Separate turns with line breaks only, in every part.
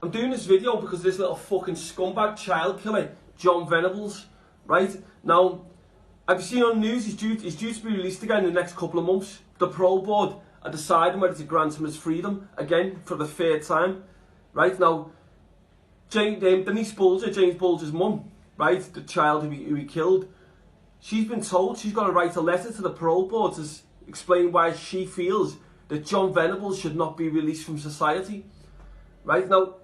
I'm doing this video because this little fucking scumbag child killer, John Venables, right? Now, have you seen on the news, he's due to be released again in the next couple of months. The parole board are deciding whether to grant him his freedom again for the third time, right? Now, Denise Bulger, James Bulger's mum, right, the child who he killed, she's been told she's got to write a letter to the parole board to explain why she feels that John Venables should not be released from society. Right, now,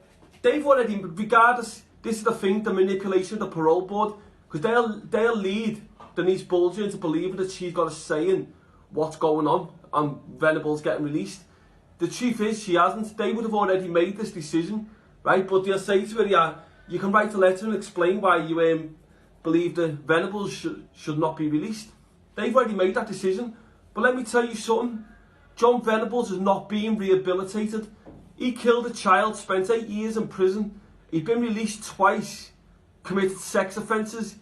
they've already, regardless, this is the thing, the manipulation of the parole board, because they'll lead Denise Bulger into believing that she's got a say in what's going on Venables getting released. The truth is, she hasn't. They would have already made this decision, right? But they'll say to her, yeah, you can write a letter and explain why you believe that Venables should not be released. They've already made that decision. But let me tell you something, John Venables is not being rehabilitated. He killed a child, spent 8 years in prison. He's been released twice, committed sex offences,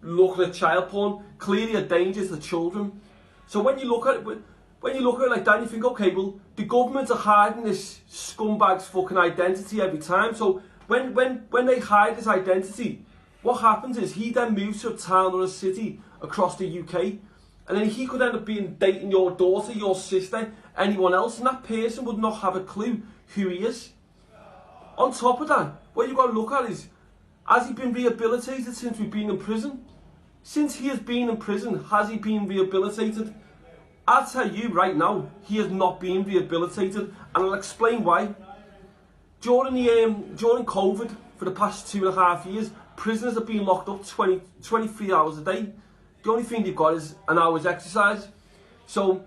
looking at child porn, clearly a danger to children. So when you look at it like that, you think, okay, well, the government are hiding this scumbag's fucking identity every time. So when they hide his identity, what happens is he then moves to a town or a city across the UK, and then he could end up dating your daughter, your sister, anyone else, and that person would not have a clue who he is. On top of that, what you've got to look at is, has he been rehabilitated since we've been in prison? Since he has been in prison, has he been rehabilitated? I'll tell you right now, he has not been rehabilitated, and I'll explain why. During COVID, for the past 2.5 years, prisoners have been locked up 23 hours a day. The only thing they've got is an hour's exercise. So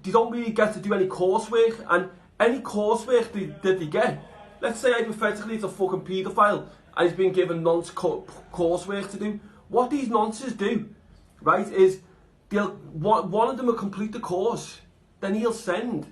they don't really get to do any coursework, and any coursework that they get, let's say hypothetically it's a fucking paedophile and he's been given nonce coursework to do. What these nonces do, right, is one of them will complete the course, then he'll send,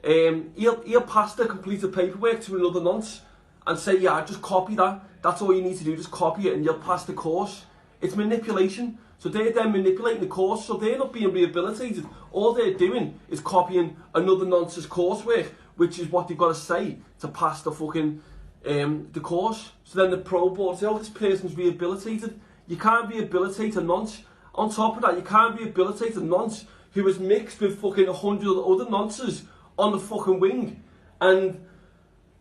he'll pass the completed paperwork to another nonce and say, yeah, just copy that. That's all you need to do, just copy it and you'll pass the course. It's manipulation. So they're then manipulating the course, so they're not being rehabilitated. All they're doing is copying another nonce's coursework, which is what they've got to say to pass the fucking the course. So then the parole board say, oh, this person's rehabilitated. You can't rehabilitate a nonce. On top of that, you can't rehabilitate a nonce who is mixed with fucking 100 other nonces on the fucking wing, and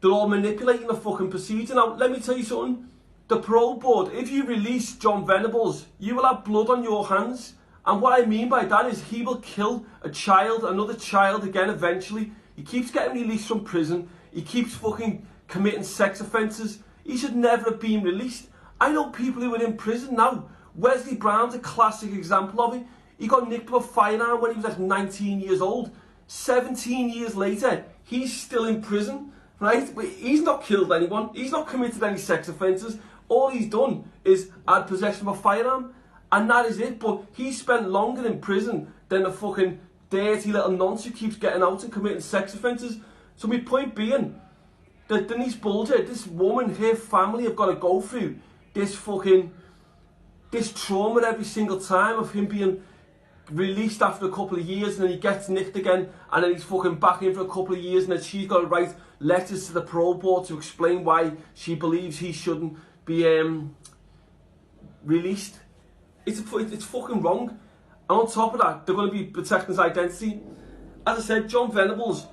they're all manipulating the fucking procedure. Now, let me tell you something. The parole board, if you release John Venables, you will have blood on your hands. And what I mean by that is he will kill a child, another child again eventually. He keeps getting released from prison. He keeps fucking committing sex offences. He should never have been released. I know people who are in prison now. Wesley Brown's a classic example of it. He got nicked with a firearm when he was like 19 years old. 17 years later, he's still in prison, right? He's not killed anyone. He's not committed any sex offences. All he's done is had possession of a firearm, and that is it. But he spent longer in prison than the fucking dirty little nonce who keeps getting out and committing sex offences. So my point being that Denise Bulger, this woman, her family have got to go through this trauma every single time of him being released after a couple of years, and then he gets nicked again, and then he's fucking back in for a couple of years, and then she's got to write letters to the parole board to explain why she believes he shouldn't be released. It's fucking wrong. And on top of that, they're going to be protecting his identity. As I said, John Venables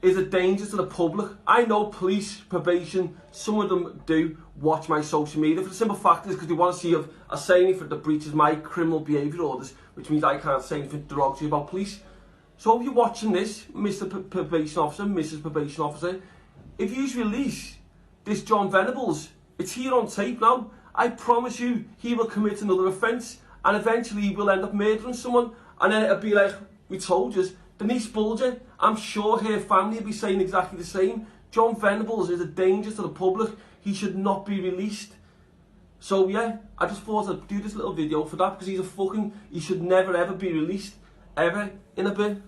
is a danger to the public. I know police, probation, some of them do watch my social media for the simple fact is because they want to see if I say anything that breaches my criminal behaviour orders, which means I can't say anything derogatory about police. So if you're watching this, Mr. Probation Officer, Mrs. Probation Officer, if you release this John Venables, it's here on tape now. I promise you he will commit another offence, and eventually he will end up murdering someone, and then it'll be like, we told you. Denise Bulger, I'm sure her family will be saying exactly the same. John Venables is a danger to the public. He should not be released. So yeah, I just thought I'd do this little video for that, because he should never ever be released, ever, in a bit.